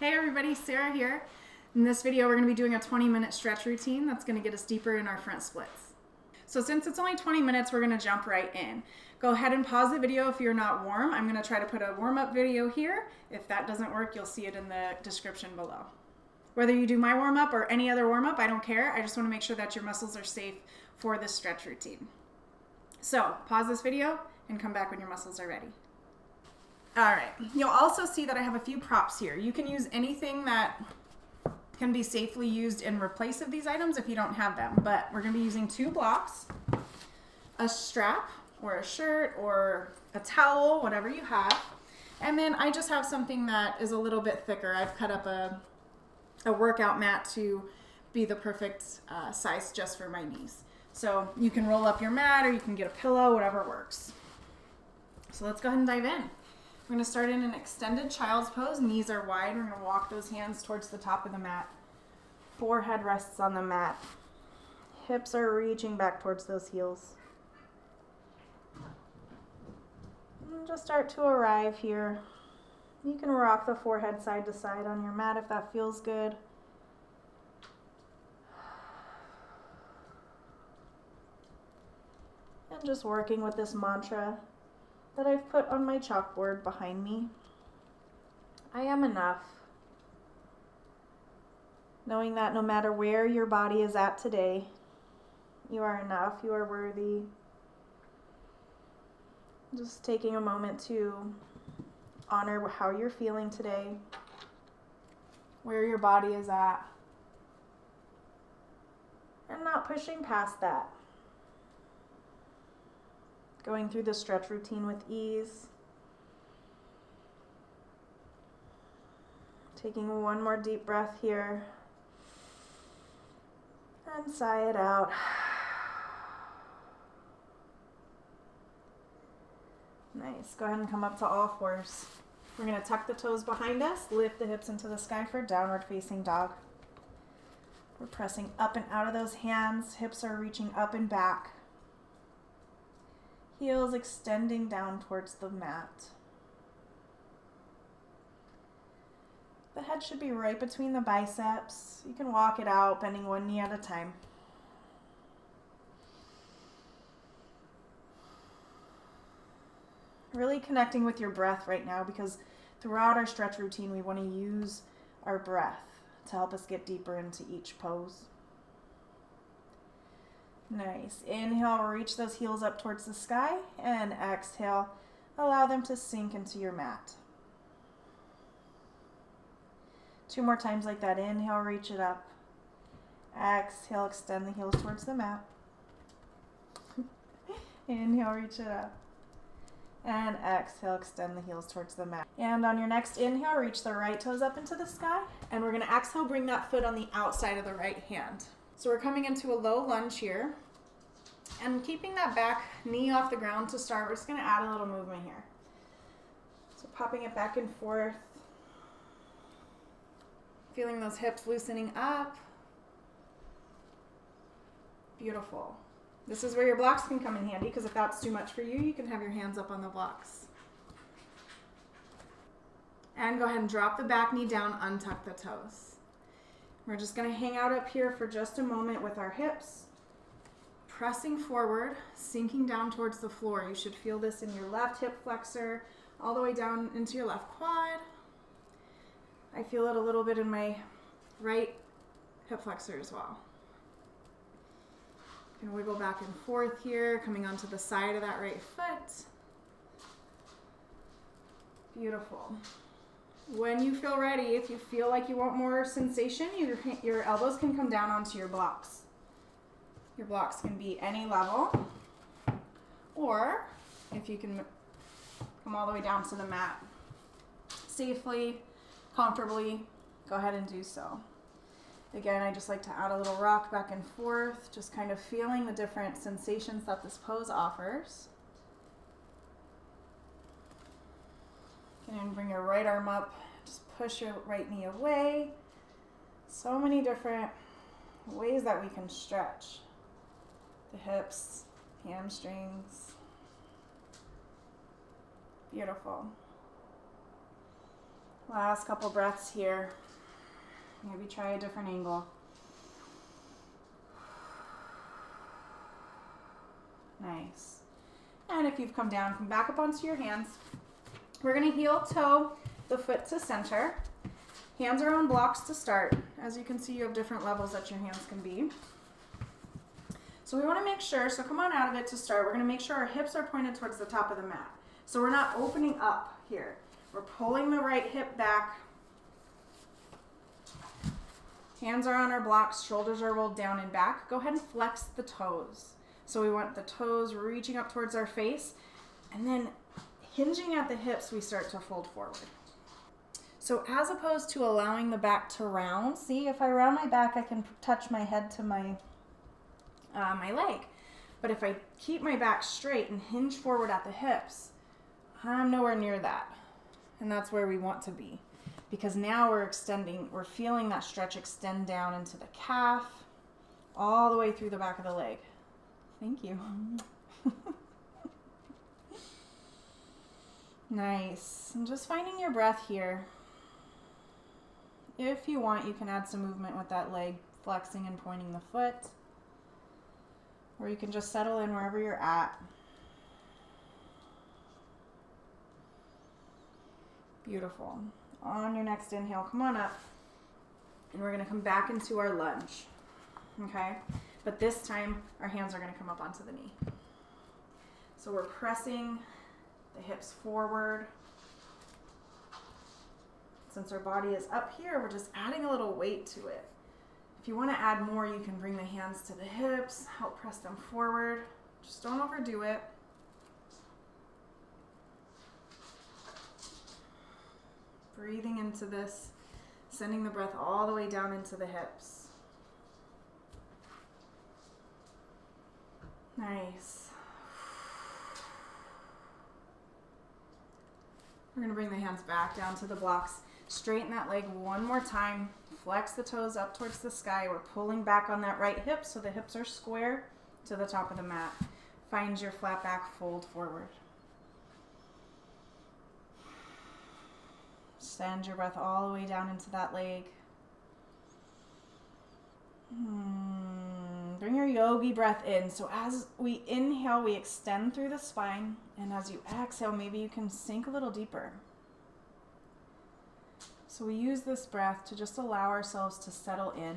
Hey everybody, Sarah here. In this video, we're going to be doing a 20-minute stretch routine that's going to get us deeper in our front splits. So since it's only 20 minutes, we're going to jump right in. Go ahead and pause the video if you're not warm. I'm going to try to put a warm-up video here. If that doesn't work, you'll see it in the description below. Whether you do my warm-up or any other warm-up, I don't care. I just want to make sure that your muscles are safe for this stretch routine. So pause this video and come back when your muscles are ready. All right, you'll also see that I have a few props here. You can use anything that can be safely used in replace of these items if you don't have them, but we're gonna be using 2 blocks, a strap or a shirt or a towel, whatever you have. And then I just have something that is a little bit thicker. I've cut up a workout mat to be the perfect size just for my knees. So you can roll up your mat or you can get a pillow, whatever works. So let's go ahead and dive in. We're going to start in an extended child's pose. Knees are wide. We're going to walk those hands towards the top of the mat. Forehead rests on the mat. Hips are reaching back towards those heels. And just start to arrive here. You can rock the forehead side to side on your mat if that feels good. And just working with this mantra that I've put on my chalkboard behind me. I am enough. Knowing that no matter where your body is at today, you are enough, you are worthy. Just taking a moment to honor how you're feeling today, where your body is at, and not pushing past that. Going through the stretch routine with ease. Taking one more deep breath here. And sigh it out. Nice. Go ahead and come up to all fours. We're going to tuck the toes behind us, lift the hips into the sky for downward facing dog. We're pressing up and out of those hands. Hips are reaching up and back. Heels extending down towards the mat. The head should be right between the biceps. You can walk it out, bending one knee at a time. Really connecting with your breath right now, because throughout our stretch routine, we want to use our breath to help us get deeper into each pose. Nice. Inhale, reach those heels up towards the sky, and exhale, allow them to sink into your mat. 2 more times like that. Inhale, reach it up. Exhale, extend the heels towards the mat. Inhale, reach it up. And exhale, extend the heels towards the mat. And on your next inhale, reach the right toes up into the sky. And we're going to exhale, bring that foot on the outside of the right hand. So we're coming into a low lunge here. And keeping that back knee off the ground to start, we're just going to add a little movement here. So popping it back and forth. Feeling those hips loosening up. Beautiful. This is where your blocks can come in handy, because if that's too much for you, you can have your hands up on the blocks. And go ahead and drop the back knee down, untuck the toes. We're just going to hang out up here for just a moment with our hips, pressing forward, sinking down towards the floor. You should feel this in your left hip flexor, all the way down into your left quad. I feel it a little bit in my right hip flexor as well. You can wiggle back and forth here, coming onto the side of that right foot. Beautiful. When you feel ready, if you feel like you want more sensation, your elbows can come down onto your blocks. Your blocks can be any level, or if you can come all the way down to the mat safely, comfortably, go ahead and do so. Again, I just like to add a little rock back and forth, just kind of feeling the different sensations that this pose offers. You can bring your right arm up, just push your right knee away. So many different ways that we can stretch the hips, hamstrings. Beautiful. Last couple breaths here. Maybe try a different angle. Nice. And if you've come down, come back up onto your hands. We're going to heel toe the foot to center. Hands are on blocks to start. As you can see, you have different levels that your hands can be. So we want to make sure, so come on out of it to start. We're going to make sure our hips are pointed towards the top of the mat. So we're not opening up here. We're pulling the right hip back. Hands are on our blocks, shoulders are rolled down and back. Go ahead and flex the toes. So we want the toes reaching up towards our face, and then hinging at the hips, we start to fold forward. So as opposed to allowing the back to round, see, if I round my back, I can touch my head to my leg. But if I keep my back straight and hinge forward at the hips, I'm nowhere near that. And that's where we want to be. Because now we're extending, we're feeling that stretch extend down into the calf, all the way through the back of the leg. Thank you. Nice. And just finding your breath here. If you want, you can add some movement with that leg, flexing and pointing the foot. Or you can just settle in wherever you're at. Beautiful. On your next inhale, come on up. And we're going to come back into our lunge. Okay? But this time, our hands are going to come up onto the knee. So we're pressing the hips forward. Since our body is up here, we're just adding a little weight to it. If you want to add more, you can bring the hands to the hips, help press them forward. Just don't overdo it. Breathing into this, sending the breath all the way down into the hips. Nice. We're going to bring the hands back down to the blocks. Straighten that leg one more time. Flex the toes up towards the sky. We're pulling back on that right hip so the hips are square to the top of the mat. Find your flat back fold forward. Send your breath all the way down into that leg. Bring your yogi breath in. So as we inhale, we extend through the spine. And as you exhale, maybe you can sink a little deeper. So we use this breath to just allow ourselves to settle in.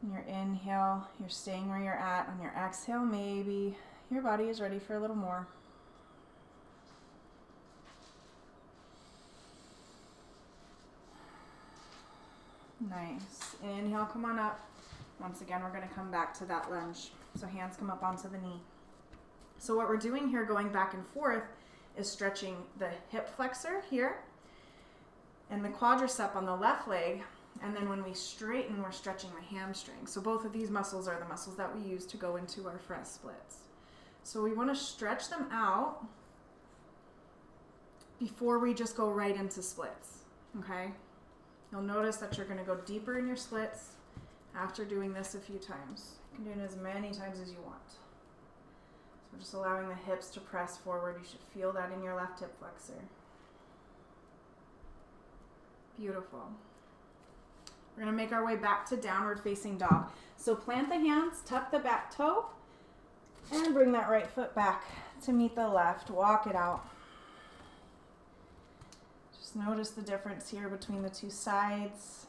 On your inhale, you're staying where you're at. On your exhale, maybe your body is ready for a little more. Nice. Inhale, come on up. Once again, we're going to come back to that lunge. So hands come up onto the knee. So what we're doing here, going back and forth, is stretching the hip flexor here and the quadricep on the left leg. And then when we straighten, we're stretching the hamstring. So both of these muscles are the muscles that we use to go into our front splits. So we want to stretch them out before we just go right into splits. Okay? You'll notice that you're going to go deeper in your splits after doing this a few times. You can do it as many times as you want. So just allowing the hips to press forward. You should feel that in your left hip flexor. Beautiful. We're going to make our way back to downward facing dog. So plant the hands, tuck the back toe, and bring that right foot back to meet the left. Walk it out. Just notice the difference here between the two sides.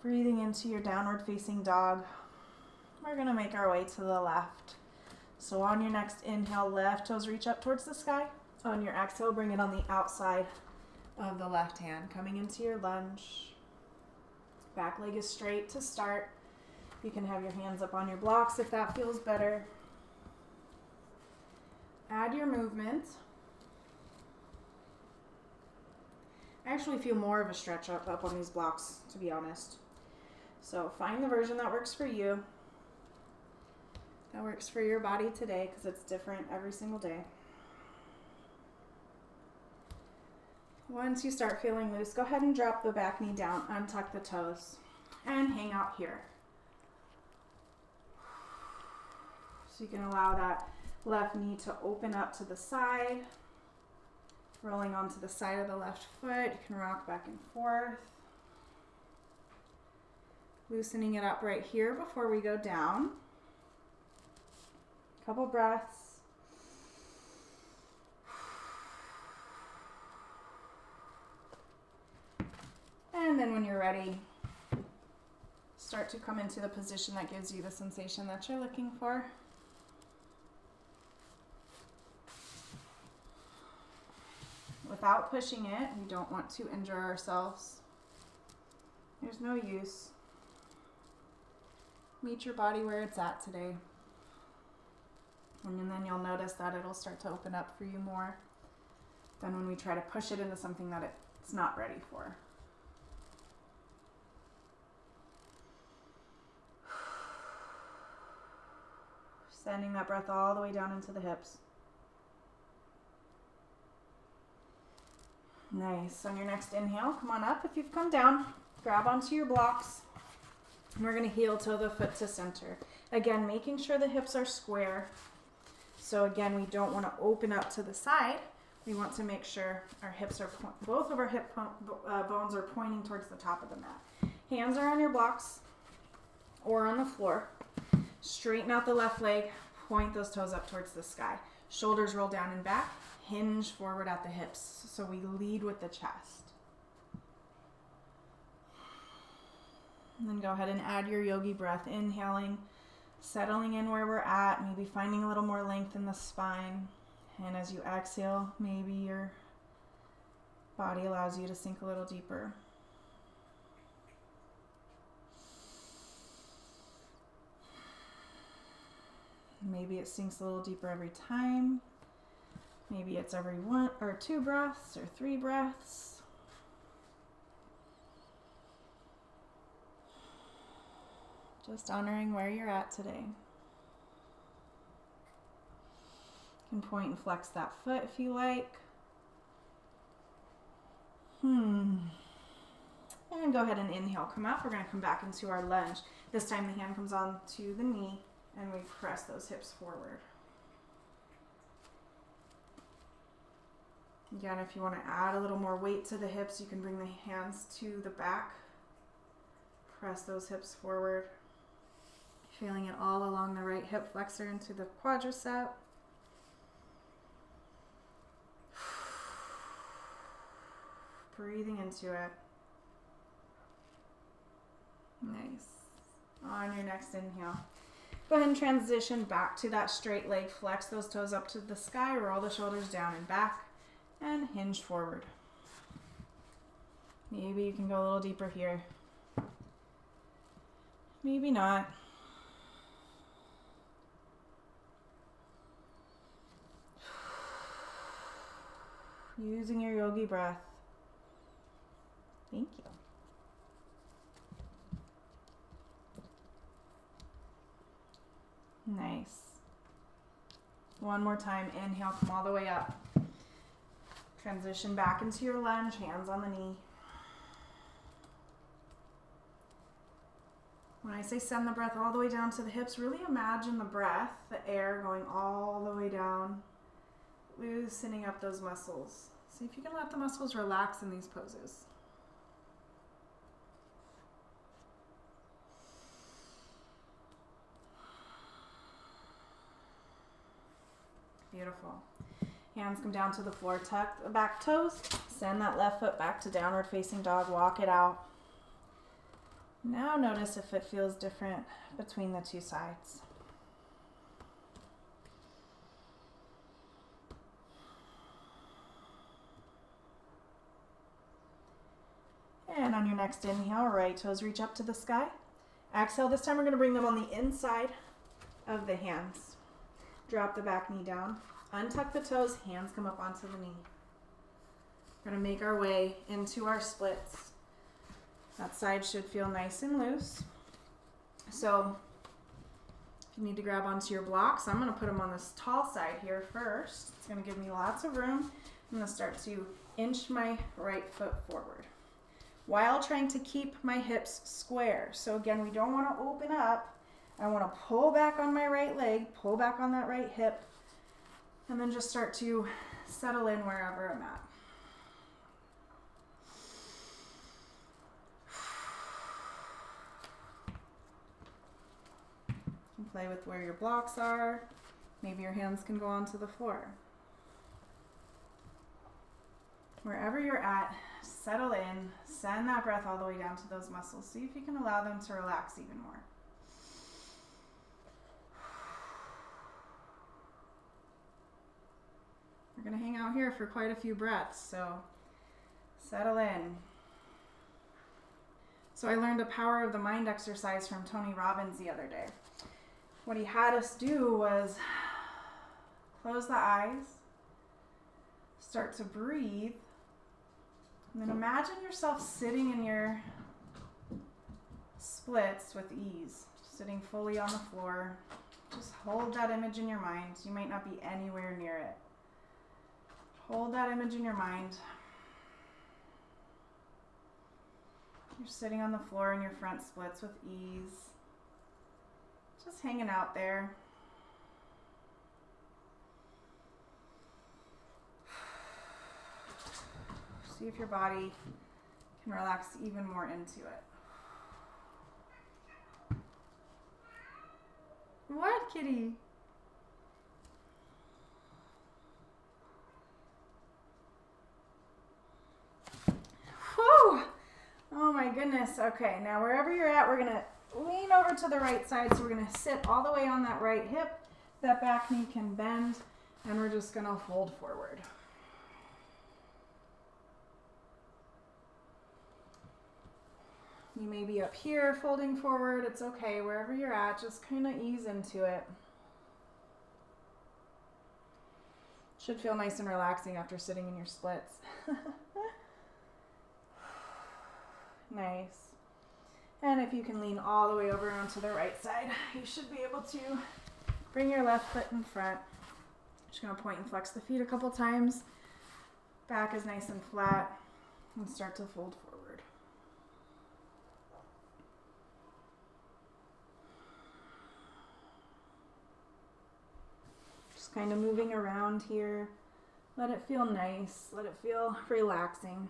Breathing into your downward facing dog. We're going to make our way to the left. So on your next inhale, left toes reach up towards the sky. On your exhale, bring it on the outside of the left hand. Coming into your lunge. Back leg is straight to start. You can have your hands up on your blocks if that feels better. Add your movement. I actually feel more of a stretch up on these blocks, to be honest. So find the version that works for you. That works for your body today because it's different every single day. Once you start feeling loose, go ahead and drop the back knee down, untuck the toes, and hang out here. So you can allow that Left knee to open up to the side. Rolling onto the side of the left foot. You can rock back and forth. Loosening it up right here before we go down. Couple breaths. And then when you're ready, start to come into the position that gives you the sensation that you're looking for. Without pushing it, we don't want to injure ourselves. There's no use. Meet your body where it's at today. And then you'll notice that it'll start to open up for you more than when we try to push it into something that it's not ready for. Sending that breath all the way down into the hips. Nice. On your next inhale, come on up. If you've come down, grab onto your blocks. And we're going to heel toe the foot to center. Again, making sure the hips are square. So again, we don't want to open up to the side. We want to make sure our hips are, both of our hip bones are pointing towards the top of the mat. Hands are on your blocks or on the floor. Straighten out the left leg, point those toes up towards the sky. Shoulders roll down and back, hinge forward at the hips. So we lead with the chest. And then go ahead and add your yogi breath, inhaling, settling in where we're at, maybe finding a little more length in the spine. And as you exhale, maybe your body allows you to sink a little deeper. Maybe it sinks a little deeper every time. Maybe it's every 1 or 2 breaths or 3 breaths. Just honoring where you're at today. You can point and flex that foot if you like. And go ahead and inhale, come up. We're going to come back into our lunge. This time the hand comes on to the knee and we press those hips forward. Again, if you want to add a little more weight to the hips, you can bring the hands to the back. Press those hips forward. Feeling it all along the right hip flexor into the quadricep. Breathing into it. Nice. On your next inhale, go ahead and transition back to that straight leg. Flex those toes up to the sky. Roll the shoulders down and back. And hinge forward. Maybe you can go a little deeper here. Maybe not. Using your yogi breath. Thank you. Nice. One more time. Inhale, come all the way up. Transition back into your lunge, hands on the knee. When I say send the breath all the way down to the hips, really imagine the breath, the air going all the way down, loosening up those muscles. See if you can let the muscles relax in these poses. Beautiful. Hands come down to the floor, tuck the back toes, send that left foot back to downward facing dog, walk it out. Now notice if it feels different between the two sides. And on your next inhale, right toes reach up to the sky. Exhale, this time we're going to bring them on the inside of the hands. Drop the back knee down. Untuck the toes, hands come up onto the knee. We're going to make our way into our splits. That side should feel nice and loose. So if you need to grab onto your blocks, I'm going to put them on this tall side here first. It's going to give me lots of room. I'm going to start to inch my right foot forward while trying to keep my hips square. So again, we don't want to open up. I want to pull back on my right leg, pull back on that right hip, And then just start to settle in wherever I'm at. You can play with where your blocks are. Maybe your hands can go onto the floor. Wherever you're at, settle in, send that breath all the way down to those muscles. See if you can allow them to relax even more. We're going to hang out here for quite a few breaths, so settle in. So I learned a power of the mind exercise from Tony Robbins the other day. What he had us do was close the eyes, start to breathe, and then imagine yourself sitting in your splits with ease, sitting fully on the floor. Just hold that image in your mind. You might not be anywhere near it. Hold that image in your mind. You're sitting on the floor in your front splits with ease. Just hanging out there. See if your body can relax even more into it. What, kitty? Whew! Oh my goodness. Okay, now wherever you're at, we're gonna lean over to the right side. So we're gonna sit all the way on that right hip. That back knee can bend, and we're just gonna fold forward. You may be up here folding forward. It's okay. Wherever you're at, just kind of ease into it. Should feel nice and relaxing after sitting in your splits. Nice. And if you can lean all the way over onto the right side, you should be able to bring your left foot in front. Just going to point and flex the feet a couple times. Back is nice and flat, and start to fold forward. Just kind of moving around here. Let it feel nice. Let it feel relaxing.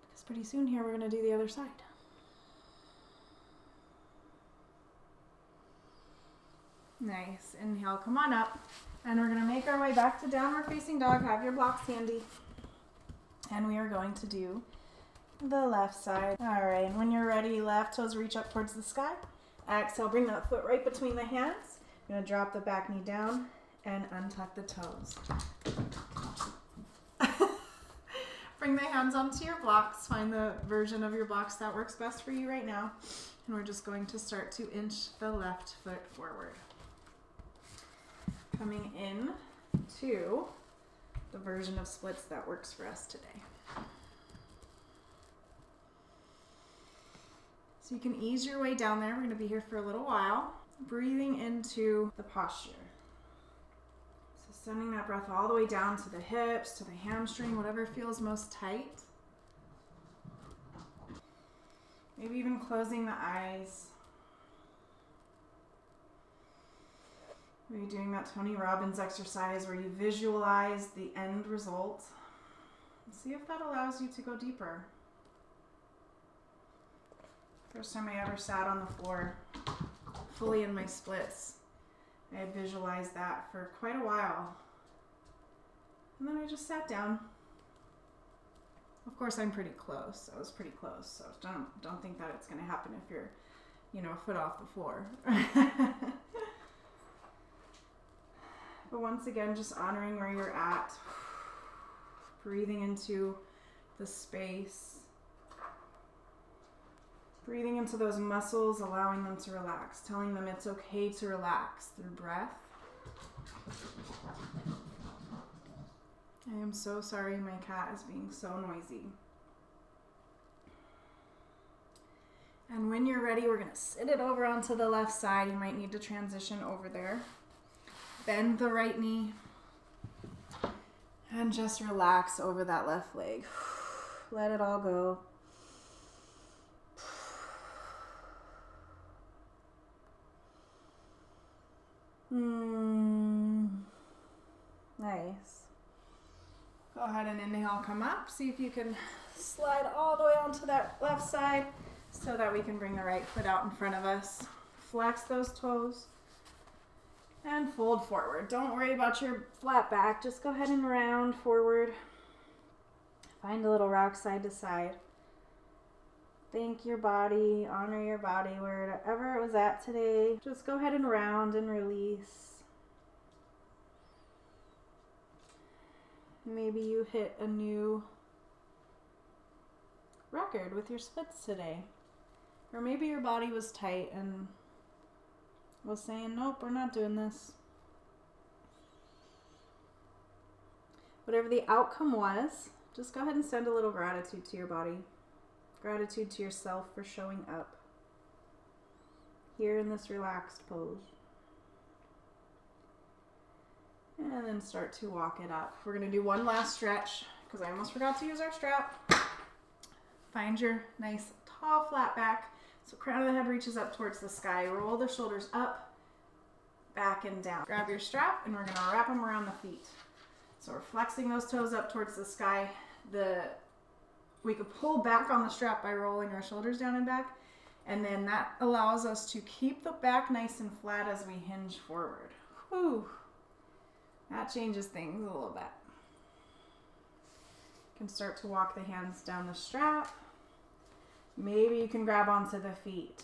Because pretty soon here we're going to do the other side. Nice. Inhale, come on up. And we're going to make our way back to downward facing dog. Have your blocks handy. And we are going to do the left side. All right, and when you're ready, left toes reach up towards the sky. Exhale, bring that foot right between the hands. You're going to drop the back knee down and untuck the toes. Bring the hands onto your blocks. Find the version of your blocks that works best for you right now. And we're just going to start to inch the left foot forward. Coming in to the version of splits that works for us today. So you can ease your way down there. We're going to be here for a little while. Breathing into the posture. So sending that breath all the way down to the hips, to the hamstring, whatever feels most tight. Maybe even closing the eyes. Maybe doing that Tony Robbins exercise where you visualize the end result. See if that allows you to go deeper. First time I ever sat on the floor fully in my splits. I had visualized that for quite a while. And then I just sat down. Of course, I'm pretty close. I was pretty close. So don't think that it's going to happen if you're, a foot off the floor. But once again, just honoring where you're at. Breathing into the space. Breathing into those muscles, allowing them to relax. Telling them it's okay to relax through breath. I am so sorry my cat is being so noisy. And when you're ready, we're going to sit it over onto the left side. You might need to transition over there. Bend the right knee. And just relax over that left leg. Let it all go. Nice. Go ahead and inhale, come up. See if you can slide all the way onto that left side so that we can bring the right foot out in front of us. Flex those toes and fold forward. Don't worry about your flat back. Just go ahead and round forward. Find a little rock side to side. Thank your body, honor your body wherever it was at today. Just go ahead and round and release. Maybe you hit a new record with your splits today. Or maybe your body was tight and was saying, nope, we're not doing this. Whatever the outcome was, just go ahead and send a little gratitude to your body. Gratitude to yourself for showing up here in this relaxed pose. And then start to walk it up. We're going to do one last stretch because I almost forgot to use our strap. Find your nice tall flat back. So crown of the head reaches up towards the sky. Roll the shoulders up, back and down. Grab your strap and we're going to wrap them around the feet. So we're flexing those toes up towards the sky. We could pull back on the strap by rolling our shoulders down and back. And then that allows us to keep the back nice and flat as we hinge forward. Whew. That changes things a little bit. You can start to walk the hands down the strap. Maybe you can grab onto the feet.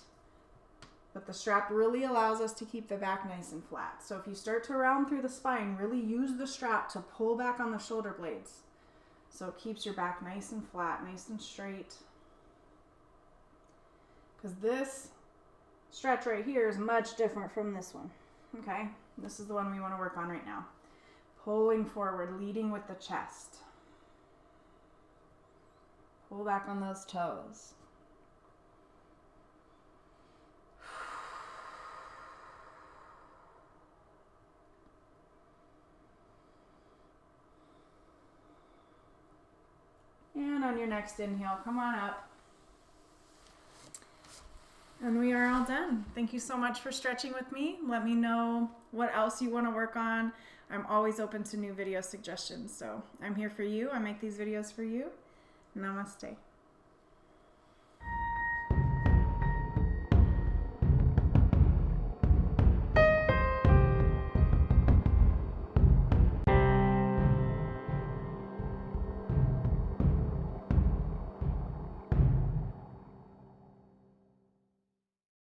But the strap really allows us to keep the back nice and flat. So if you start to round through the spine, really use the strap to pull back on the shoulder blades. So it keeps your back nice and flat, nice and straight. Because this stretch right here is much different from this one. Okay? This is the one we want to work on right now. Pulling forward, leading with the chest. Pull back on those toes. And on your next inhale, come on up. And we are all done. Thank you so much for stretching with me. Let me know what else you want to work on. I'm always open to new video suggestions. So I'm here for you. I make these videos for you. Namaste.